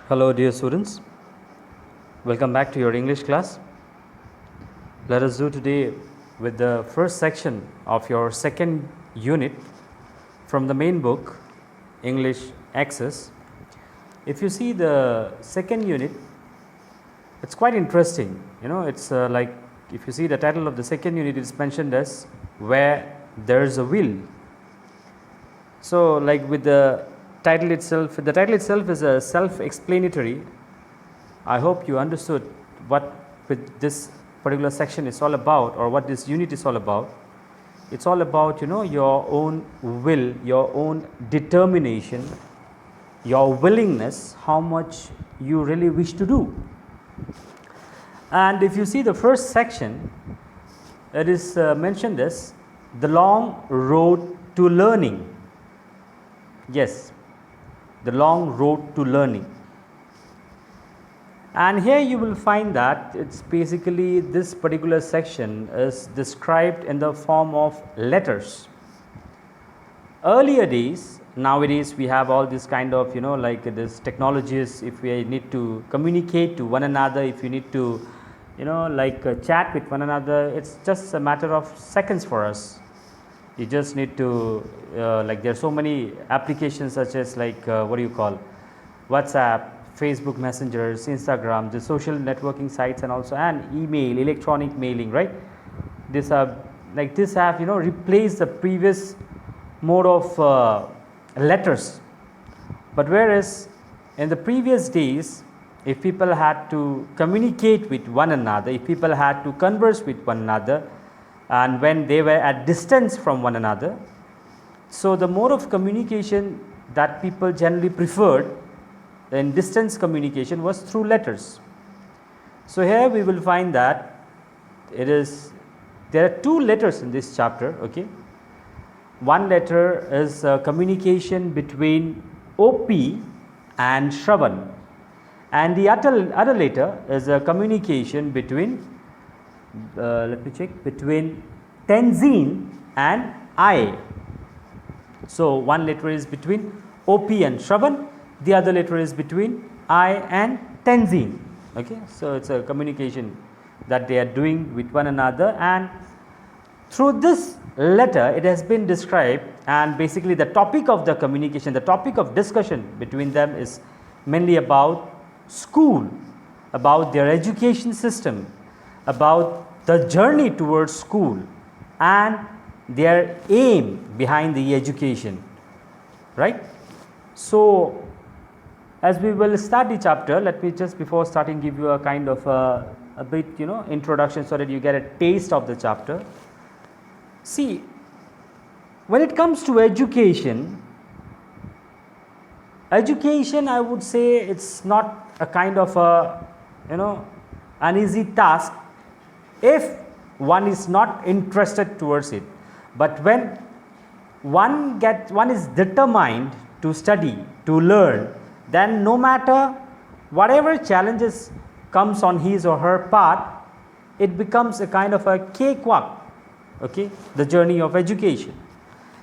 Hello dear students, welcome back to your English class. Let us do today with the first section of your second unit from the main book English Access. If you see the second unit, it's quite interesting. It's like if you see the title of the second unit, it's mentioned as Where There's a Will. So like with the title itself is a self-explanatory. I hope you understood what with this particular section is all about, or what this unit is all about. It's all about your own will, your own determination, your willingness, how much you really wish to do. And if you see the first section, it is mentioned as the long road to learning. Yes, the long road to learning. And here you will find that it's basically this particular section is described in the form of letters. Earlier days, nowadays we have all this kind of like this technologies. If we need to communicate to one another, if you need to chat with one another, it's just a matter of seconds for us. You just need to there are so many applications such as WhatsApp, Facebook messengers, Instagram, the social networking sites, and also email, electronic mailing, right? This have replaced the previous mode of letters. But whereas in the previous days, if people had to communicate with one another, if people had to converse with one another, and when they were at distance from one another, so the mode of communication that people generally preferred in distance communication was through letters. So here we will find that there are two letters in this chapter. Okay, one letter is communication between OP and Shravan, and the other letter is a communication between between Tenzin and I. So one letter is between OP and Shravan, the other letter is between I and Tenzin. Okay, so it's a communication that they are doing with one another, and through this letter it has been described, and basically the topic of the communication, the topic of discussion between them is mainly about school, about their education system, about the journey towards school and their aim behind the education, right? So as we will start the chapter, let me just before starting give you a kind of a bit introduction so that you get a taste of the chapter. See, when it comes to education I would say it's not a kind of a an easy task if one is not interested towards it. But when one is determined to study, to learn, then no matter whatever challenges comes on his or her path, it becomes a kind of a cakewalk. Okay, the journey of education.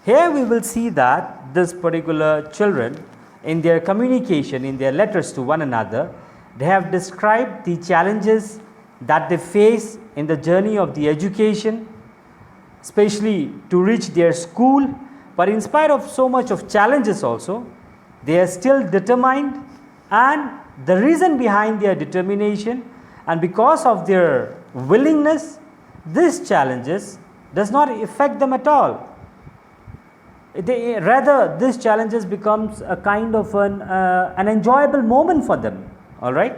Here we will see that this particular children, in their communication, in their letters to one another, they have described the challenges that they face in the journey of the education, especially to reach their school. But in spite of so much of challenges also, they are still determined, and the reason behind their determination and because of their willingness, these challenges does not affect them at all. Rather, these challenges becomes a kind of an enjoyable moment for them. All right.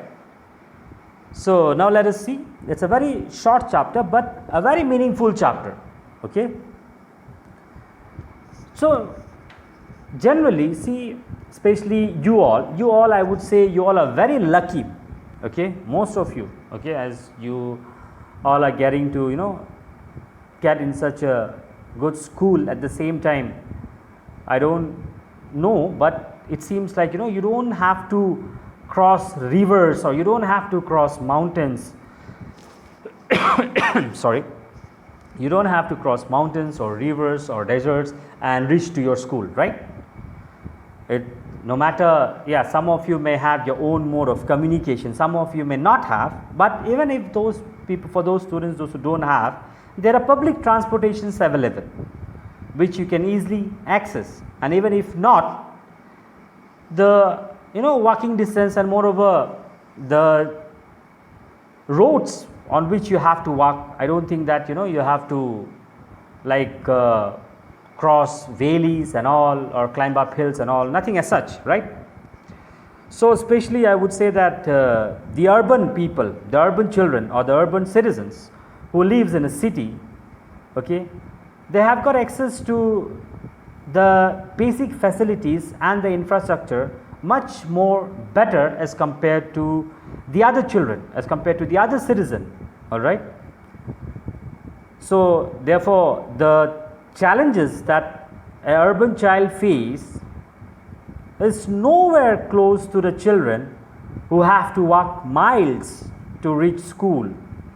So now let us see. It's a very short chapter, but a very meaningful chapter. Okay. So generally, see, especially you all, I would say you all are very lucky. Okay, most of you. Okay, as you all are getting to get in such a good school at the same time. I don't know, but it seems like you don't have to cross rivers, or you don't have to cross mountains. Sorry, you don't have to cross mountains or rivers or deserts and reach to your school, right? no matter, yeah, some of you may have your own mode of communication, some of you may not have, but even if those people, for those students, those who don't have, there are public transportations available which you can easily access, and even if not, the walking distance, and moreover the roads on which you have to walk, I don't think that you have to like cross valleys and all, or climb up hills and all, nothing as such, right? So especially I would say that the urban people, the urban children or the urban citizens who lives in a city, okay, they have got access to the basic facilities and the infrastructure much more better as compared to the other children, as compared to the other citizen, all right? So therefore the challenges that an urban child face is nowhere close to the children who have to walk miles to reach school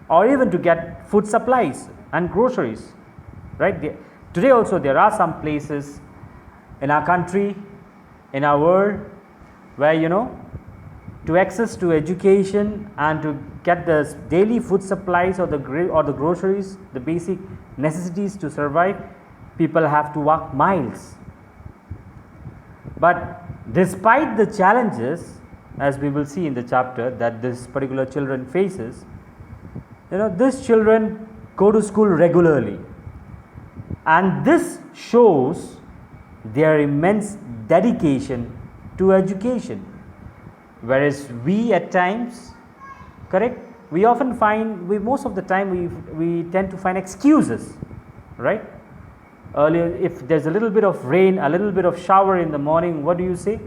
or even to get food supplies and groceries, right? Today also there are some places in our country, in our world, where to access to education and to get the daily food supplies or the groceries, the basic necessities to survive, people have to walk miles. But despite the challenges, as we will see in the chapter, that this particular children faces, these children go to school regularly, and this shows their immense dedication to education. Whereas we at times, correct, we often find, most of the time we tend to find excuses, right? Earlier, if there's a little bit of rain, a little bit of shower in the morning, what do you say?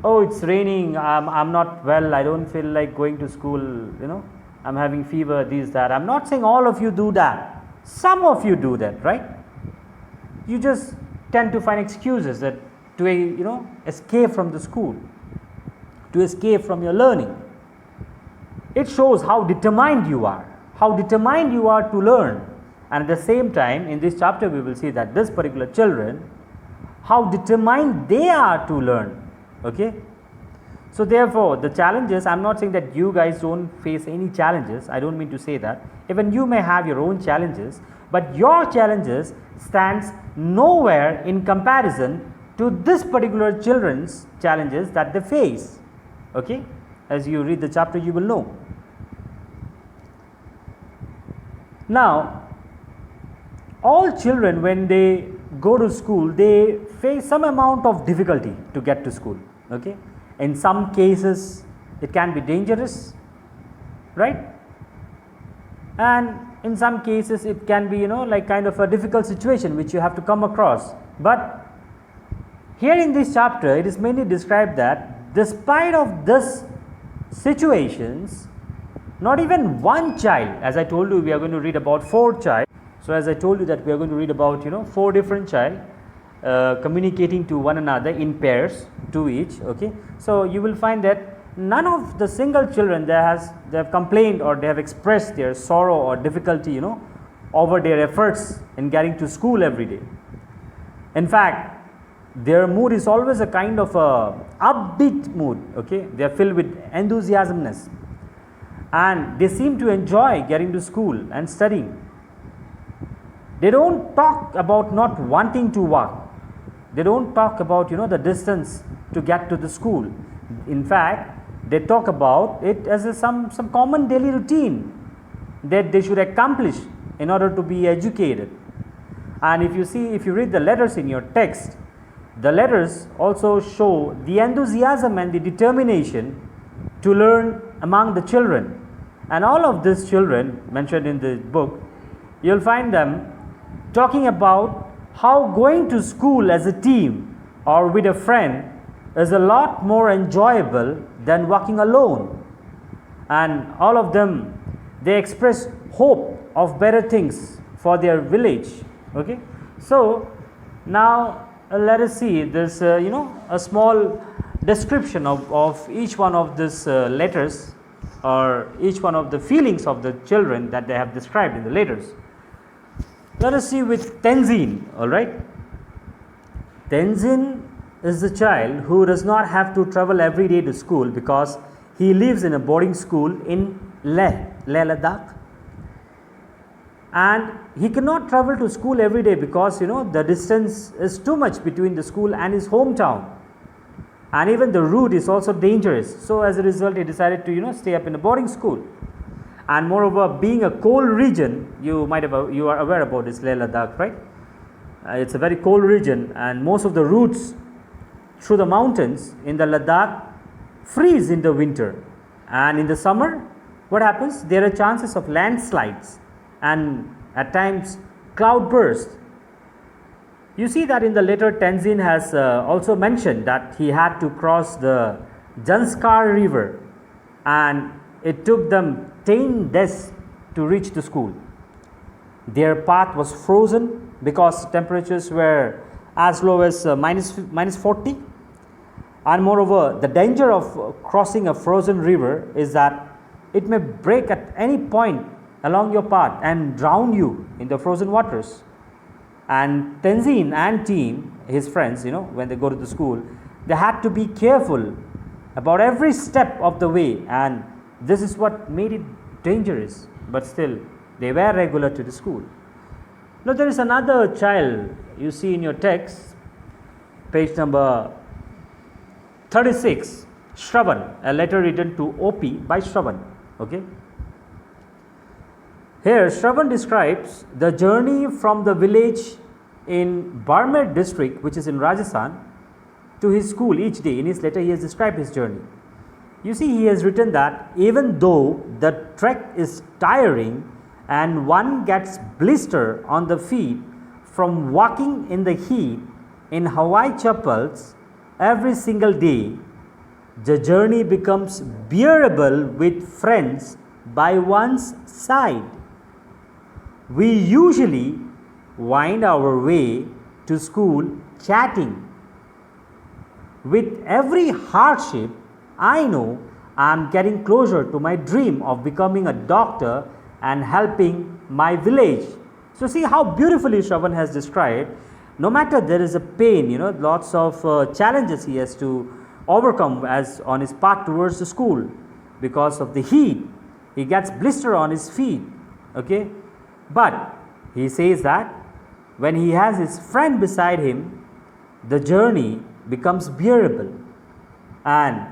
Oh, it's raining, I'm not well, I don't feel like going to school, I'm having fever, this, that. I'm not saying all of you do that. Some of you do that, right? You just tend to find excuses that to escape from the school, to escape from your learning. It shows how determined you are to learn. And at the same time, in this chapter we will see that this particular children, how determined they are to learn, okay? So therefore the challenges, I'm not saying that you guys don't face any challenges, I don't mean to say that. Even you may have your own challenges, but your challenges stands nowhere in comparison to this particular children's challenges that they face, okay? As you read the chapter you will know. Now all children, when they go to school, they face some amount of difficulty to get to school, okay? In some cases it can be dangerous, right? And in some cases it can be like kind of a difficult situation which you have to come across. But here in this chapter it is mainly described that despite of this situations, not even one child, as I told you we are going to read about 4 child. So as I told you that we are going to read about 4 different child communicating to one another in pairs, 2 each, okay? So you will find that none of the single children they have complained or they have expressed their sorrow or difficulty over their efforts in getting to school every day. In fact, their mood is always a kind of a upbeat mood, okay? They are filled with enthusiasmness and they seem to enjoy getting to school and studying. They don't talk about not wanting to walk. They don't talk about the distance to get to the school. In fact, they talk about it as some common daily routine that they should accomplish in order to be educated. And if you read the letters in your text, the letters also show the enthusiasm and the determination to learn among the children. And all of these children mentioned in the book, you'll find them talking about how going to school as a team or with a friend is a lot more enjoyable than walking alone. And all of them, they express hope of better things for their village, okay? So now let us see this a small description of each one of these letters, or each one of the feelings of the children that they have described in the letters. Let us see with Tenzin, all right? Tenzin is the child who does not have to travel every day to school because he lives in a boarding school in Leh Ladakh. And he cannot travel to school every day because the distance is too much between the school and his hometown. And even the route is also dangerous. So as a result, he decided to stay up in a boarding school. And moreover, being a cold region, you are aware about this Leh Ladakh, right? It's a very cold region, and most of the routes through the mountains in the Ladakh freeze in the winter. And in the summer, what happens? There are chances of landslides and at times cloudbursts. You see that in the letter Tenzin has also mentioned that he had to cross the Janskar river, and it took them 10 days to reach the school. Their path was frozen because temperatures were as low as minus 40. And moreover, the danger of crossing a frozen river is that it may break at any point along your path and drown you in the frozen waters. And Tenzin and team, his friends, when they go to the school, they had to be careful about every step of the way, and this is what made it dangerous. But still, they were regular to the school. Now there is another child you see in your text, page number 36, Shravan, a letter written to OP by Shravan. Okay. Here Shravan describes the journey from the village in Barmer district, which is in Rajasthan, to his school each day. In his letter he has described his journey. You see, he has written that even though the trek is tiring and one gets blister on the feet from walking in the heat in Hawaii chapels every single day, the journey becomes bearable with friends by one's side. We usually wind our way to school chatting. With every hardship, I know I am getting closer to my dream of becoming a doctor and helping my village. So see how beautifully Shravan has described. No matter there is a pain, lots of challenges he has to overcome as on his path towards the school. Because of the heat, he gets blister on his feet. Okay, but he says that when he has his friend beside him, the journey becomes bearable, and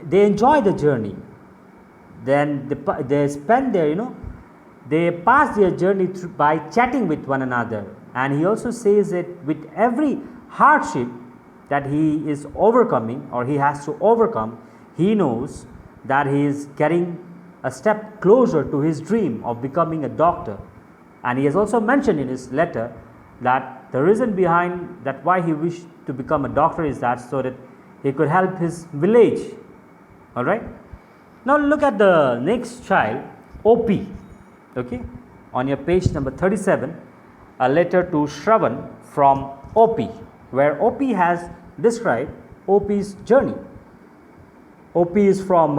they enjoy the journey. Then they spend their, they pass their journey by chatting with one another. And he also says that with every hardship that he is overcoming or he has to overcome, he knows that he is getting a step closer to his dream of becoming a doctor. And he has also mentioned in his letter that the reason behind that why he wished to become a doctor is that so that he could help his village. All right. Now look at the next child, OP. Okay, on your page number 37, a letter to Shravan from OP, where OP has described OP's journey. OP is from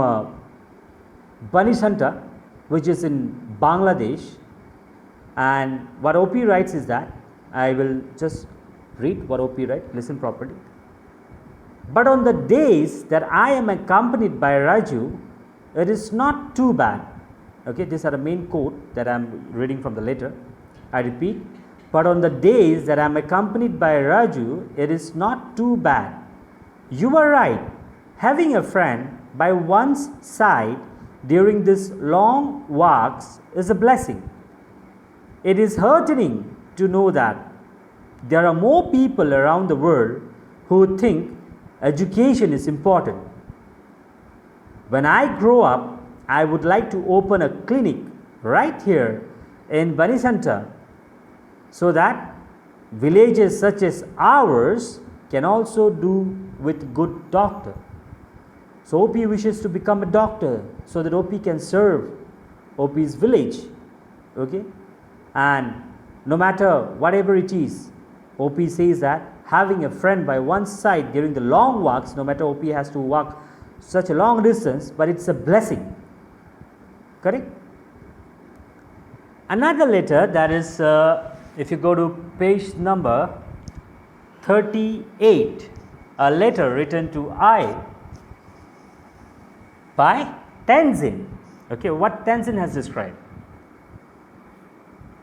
Banisanta, which is in Bangladesh, and what OP writes is that, I will just read what OP writes, listen properly. But on the days that I am accompanied by Raju, it is not too bad. Okay, these are the main quote that I am reading from the letter. I repeat, but on the days that I am accompanied by Raju, it is not too bad. You are right. Having a friend by one's side during these long walks is a blessing. It is heartening to know that there are more people around the world who think education is important. When I grow up, I would like to open a clinic right here in Banisanta so that villages such as ours can also do with good doctor. So OP wishes to become a doctor so that OP can serve OP's village. Okay, and no matter whatever it is, OP says that having a friend by one's side during the long walks, no matter OP has to walk such a long distance, but it's a blessing. Correct? Another letter, that is, if you go to page number 38, a letter written to I by Tenzin. Okay, what Tenzin has described.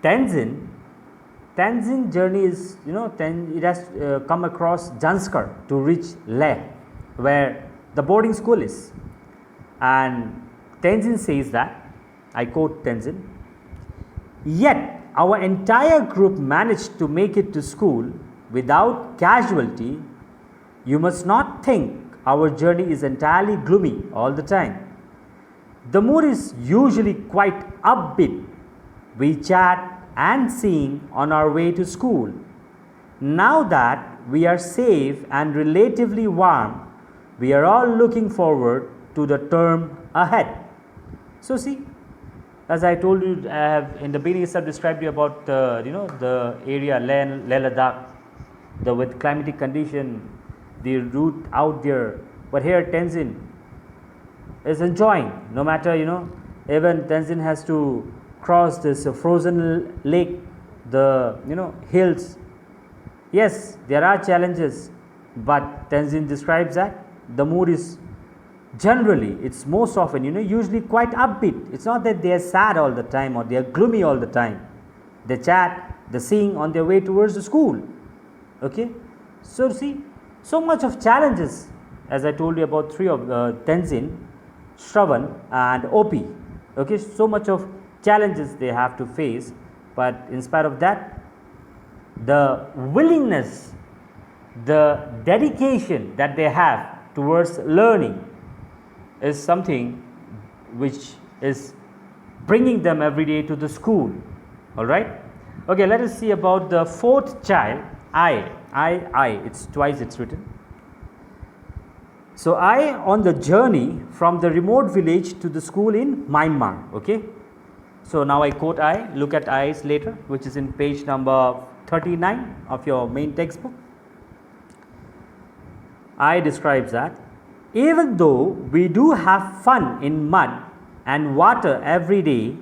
Tenzin journey is, it has come across Janskar to reach Leh, where the boarding school is. And Tenzin says that, I quote Tenzin, "Yet our entire group managed to make it to school without casualty. You must not think our journey is entirely gloomy all the time. The mood is usually quite upbeat. We chat and sing on our way to school. Now that we are safe and relatively warm, we are all looking forward to the term ahead." So see, as I told you, I have in the beginning itself described you about the area Leh Ladakh, with climatic condition, the route out there. But here Tenzin is enjoying, no matter even Tenzin has to cross this frozen lake, the hills. Yes, there are challenges, but Tenzin describes that the mood is generally, it's most often usually quite upbeat. It's not that they are sad all the time or they are gloomy all the time. They chat, they sing on their way towards the school. Okay, so see, so much of challenges, as I told you about three of Tenzin, Shravan and OP. Okay, so much of challenges they have to face, but in spite of that, the willingness, the dedication that they have towards learning is something which is bringing them every day to the school. All right. Okay, let us see about the fourth child, I. It's twice it's written. So I on the journey from the remote village to the school in Myanmar. Okay. So now I quote I. Look at I's later, which is in page number 39 of your main textbook. I describes that, "Even though we do have fun in mud and water every day,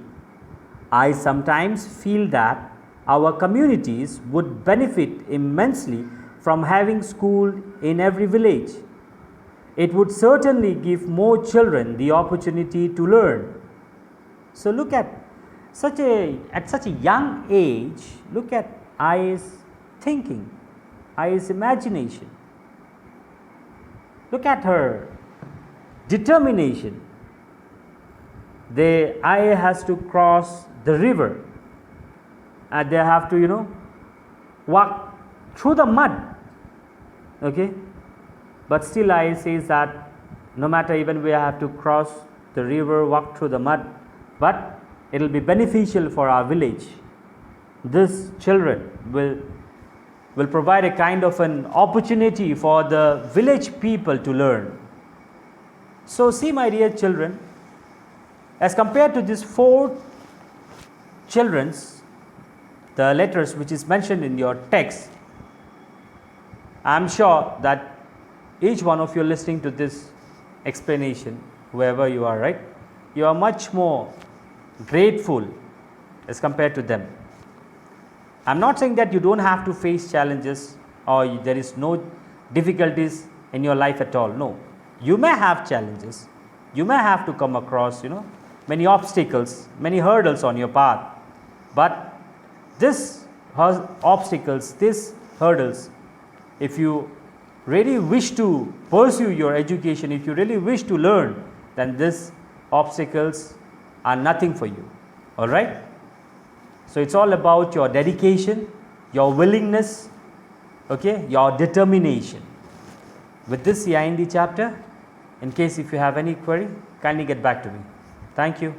I sometimes feel that our communities would benefit immensely from having school in every village. It would certainly give more children the opportunity to learn." So look at such a young age, look at I's thinking, I's imagination. Look at her determination. I has to cross the river and they have to walk through the mud. Okay, but still I says that no matter, even we have to cross the river, walk through the mud, but it will be beneficial for our village. These children will provide a kind of an opportunity for the village people to learn. So see, my dear children, as compared to these four children's, the letters which is mentioned in your text, I am sure that each one of you listening to this explanation, wherever you are, right, you are much more grateful as compared to them. I am not saying that you don't have to face challenges or there is no difficulties in your life at all. No, you may have challenges, you may have to come across many obstacles, many hurdles on your path, but this obstacles, these hurdles, if you really wish to pursue your education, if you really wish to learn, then these obstacles are nothing for you. All right. So it's all about your dedication, your willingness, okay, your determination. With this, we end the chapter. In case if you have any query, kindly get back to me. Thank you.